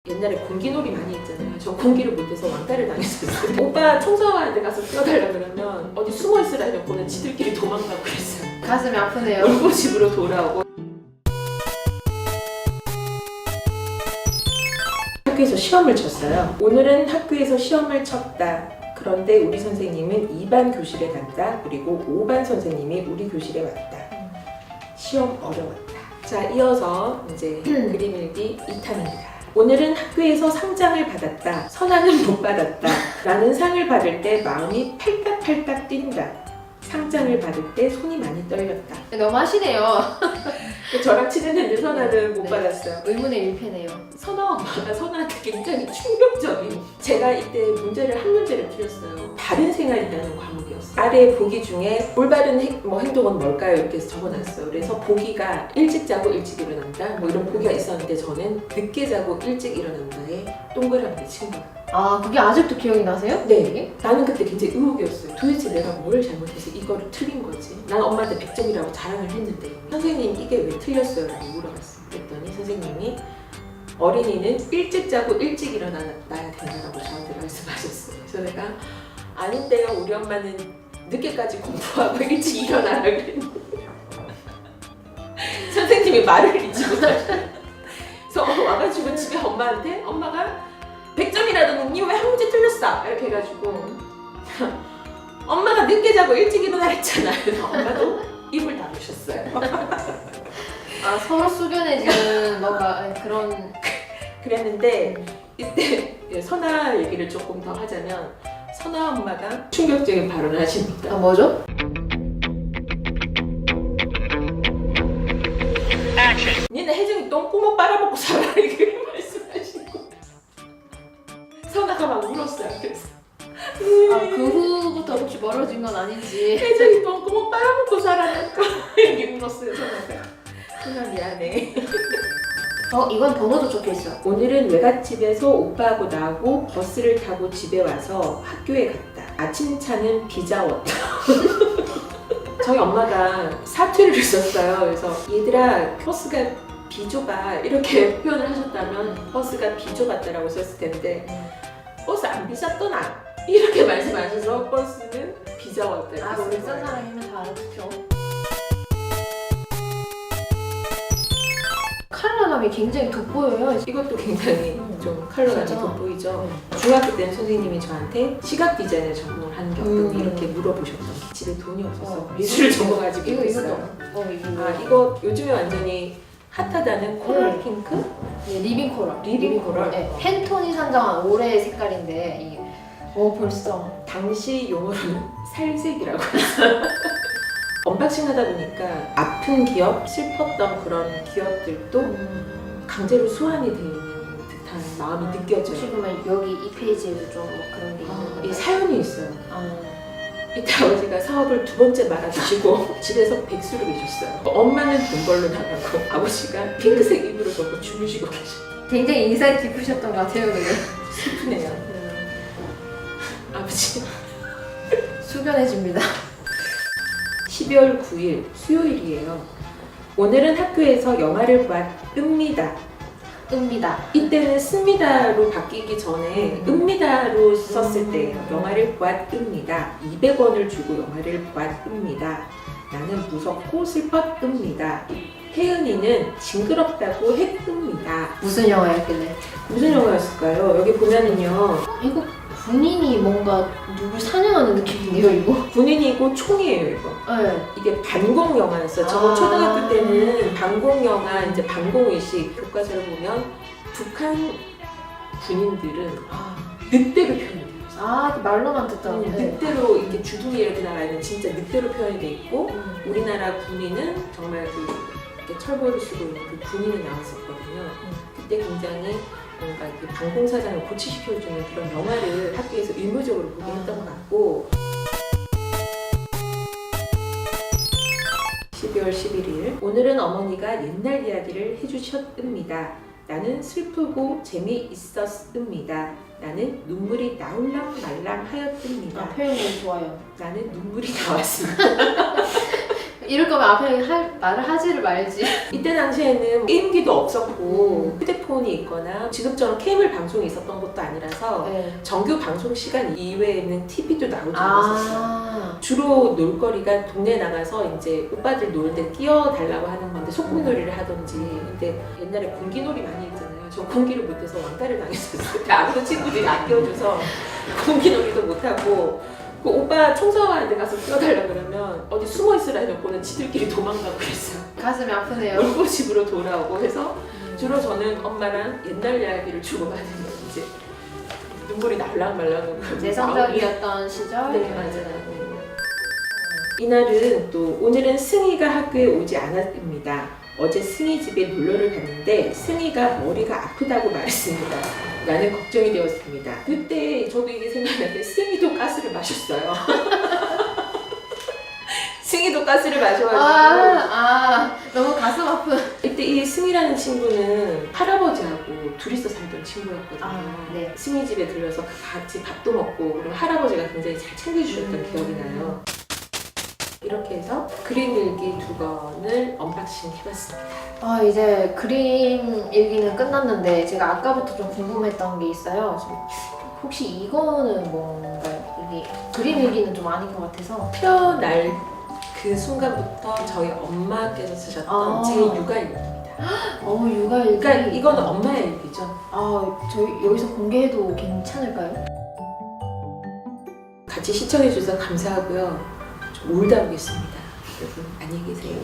옛날에 공기놀이 많이 했잖아요. 저 공기를 못해서 왕따를 당했었어요. 오빠 청소하는데 가서 뛰어달라 그러면 어디 숨어 있으라 해놓고는 지들끼리 도망가고 그랬어요. 가슴이 아프네요. 울고 집으로 돌아오고. 학교에서 시험을 쳤어요. 오늘은 학교에서 시험을 쳤다. 그런데 우리 선생님은 2반 교실에 갔다. 그리고 5반 선생님이 우리 교실에 왔다. 시험 어려웠다. 자, 이어서 이제 그림 일기 2탄입니다. 오늘은 학교에서 상장을 받았다. 선아는 못 받았다. 나는 상을 받을 때 마음이 팔딱팔딱 뛴다. 상장을 받을 때 손이 많이 떨렸다. 너무 하시네요. 저랑 친했는데 선아는 못 네. 받았어요. 의문의 일패네요. 선아 엄마가 선아한테 굉장히 충격적인, 제가 이때 문제를 한 문제를 틀렸어요. 바른 생활이라는 과목이었어요. 아래 보기 중에 올바른 행동은 뭘까요? 이렇게 해서 적어놨어요. 그래서 보기가 일찍 자고 일찍 일어난다 뭐 이런 보기가 있었는데 저는 늦게 자고 일찍 일어난다에 동그라미 친 거예요. 아, 그게 아직도 기억이 나세요? 네. 이게? 나는 그때 굉장히 의혹이었어요. 도대체 내가 뭘 잘못해서 이거를 틀린 거지? 난 엄마한테 100점이라고 자랑을 했는데 선생님 이게 왜 틀렸어요? 라고 물어봤어요. 그랬더니 선생님이 어린이는 일찍 자고 일찍 일어나야 된다고 저한테 말씀하셨어요. 그래서 내가 아닌데요, 우리 엄마는 늦게까지 공부하고 일찍 일어나라 그랬는데 선생님이 말을 잊지 못하셨어요. 그래서 와가지고 집에 엄마한테 엄마가 100점이라도 니 왜 한 문제 틀렸어? 이렇게 해가지고 엄마가 늦게 자고 일찍 일어나 했잖아. 그래서 엄마도 입을 다무셨어요. 아, 서로 숙연해지는 뭔가 그런. 그랬는데 이때 선아 얘기를 조금 더 하자면 선아 엄마가 충격적인 발언을 하십니다. 아, 뭐죠? 니네 혜정이 똥구멍 빨아먹고 살아 이렇게 말씀하시고 선아가 막 울었어요. 그래서 아, 그 후부터 혹시 멀어진 건 아닌지. 혜정이 똥구멍 빨아먹고 살아니까 이렇게 울었어요. 선아 미안해. 이건 번호도 적혀있어. 오늘은 외갓집에서 오빠하고 나하고 버스를 타고 집에 와서 학교에 갔다. 아침차는 비자웠다. 저희 엄마가 사투리를 썼어요. 그래서 얘들아 버스가 비좁아 이렇게 표현을 하셨다면 버스가 비좁았다라고 썼을 텐데 버스 안 비쌌더나 이렇게 말씀하셔서 버스는 비자웠다. 아, 우리 싼 사람이면 다 알아듣죠. 컬러감이 굉장히 돋보여요. 이것도 굉장히 좀 컬러감이 진짜. 돋보이죠. 중학교 때는 선생님이 저한테 시각 디자인을 전공을 하는 게 어떠니 이렇게 물어보셨던 게 집에 돈이 없어서 미술을 전공하지 이거 못했어요. 이거. 아 이거 요즘에 완전히 핫하다는 코랄 핑크? 네, 리빙 코럴. 리빙 코럴? 네, 팬톤이 산정한 올해의 색깔인데 이게 벌써 당시 용어로는 살색이라고 했어요. 언박싱 하다 보니까 아픈 기업, 슬펐던 그런 기업들도 강제로 수환이 되어 있는 듯한 마음이 혹시 느껴져요. 그러면 여기 이 페이지에도 좀 뭐 그런 게 있는 건가요? 이 사연이 있어요. 아, 이때 아버지가 사업을 2번째 말아주시고 집에서 백수를 계셨어요. 엄마는 돈 벌러 나가고 아버지가 핑크색 이불을 덮고 주무시고 계셔요. 굉장히 인사이 깊으셨던 것 같아요. 그게. 슬프네요. 아버지. 숙연해집니다. 12월 9일 수요일이에요. 오늘은 학교에서 영화를 보았습니다. 읍니다. 이때는 씁니다로 바뀌기 전에 읍니다로 썼을 때예요. 영화를 보았습니다. 200원을 주고 영화를 보았습니다. 나는 무섭고 슬펐습니다. 혜은이는 징그럽다고 했습니다. 무슨 영화였길래? 무슨 영화였을까요? 여기 보면은요. 이거 군인이 뭔가 누굴 사냥하는 느낌인데요, 이거? 군인이고 총이에요, 이거. 네. 이게 반공 영화였어요. 저 아. 초등학교 때는 반공 영화, 이제 반공의식 교과서를 보면 북한 군인들은 늑대로 표현이 돼요. 아, 말로만 듣던. 늑대로 이렇게 주둥이 이렇게 나가 있는 진짜 늑대로 표현이 돼 있고 우리나라 군인은 정말 이렇게 철벌을 쓰고 있는 그 군인이 나왔었거든요. 그때 굉장히 뭔가 이렇게 방공사장을 고치시켜주는 그런 영화를 학교에서 의무적으로 보게 했던 것 같고 12월 11일 오늘은 어머니가 옛날 이야기를 해주셨습니다. 나는 슬프고 재미있었습니다. 나는 눈물이 나올랑 말랑 하였습니다. 표현이 좋아요. 나는 눈물이 나왔습니다. 이럴 거면 앞에 말을 하지를 말지. 이때 당시에는 게임기도 없었고 휴대폰이 있거나 지금처럼 케이블 방송이 있었던 것도 아니라서 네. 정규 방송 시간 이외에는 TV도 나오지 않았었어요. 아. 주로 놀거리가 동네 나가서 이제 오빠들 노는데 끼어달라고 하는 건데 소꿉놀이를 하던지. 근데 옛날에 공기놀이 많이 했잖아요. 저 공기를 못해서 왕따를 당했었어요. 아무도 친구들이 안 끼워줘서 공기놀이도 못하고 그 오빠 청소하는 데 가서 끼워달라 그러면 어디 숨어 있으라 해놓고는 지들끼리 도망가고 그랬어요. 가슴이 아프네요. 울고 집으로 돌아오고 해서 주로 저는 엄마랑 옛날 이야기를 주고받으면 이제 눈물이 날랑말랑 내성적이었던 시절. 네, 맞아요. 이날은 또 오늘은 승희가 학교에 오지 않았습니다. 어제 승희 집에 놀러를 갔는데 승희가 머리가 아프다고 말했습니다. 라는 걱정이 되었습니다. 그때 저도 이게 생각나는데 승희도 가스를 마셨어요. 승희도 가스를 마셔가지고 너무 가슴 아픈. 이때 이 승희라는 친구는 할아버지하고 둘이서 살던 친구였거든요. 네. 승희 집에 들려서 같이 밥도 먹고 그리고 할아버지가 굉장히 잘 챙겨주셨던 기억이 나요. 이렇게 해서 그림 일기 2권을 언박싱 해봤습니다. 이제 그림 일기는 끝났는데 제가 아까부터 좀 궁금했던 게 있어요. 혹시 이거는 뭔가요? 이게 그림 일기는 좀 아닌 것 같아서. 태어날 그 순간부터 저희 엄마께서 쓰셨던 제 육아일기입니다. 육아일기. 그러니까 이거는 엄마의 일기죠. 저희 여기서 공개해도 괜찮을까요? 같이 시청해주셔서 감사하고요. 좀 울다 오겠습니다. 여러분 안녕히 계세요.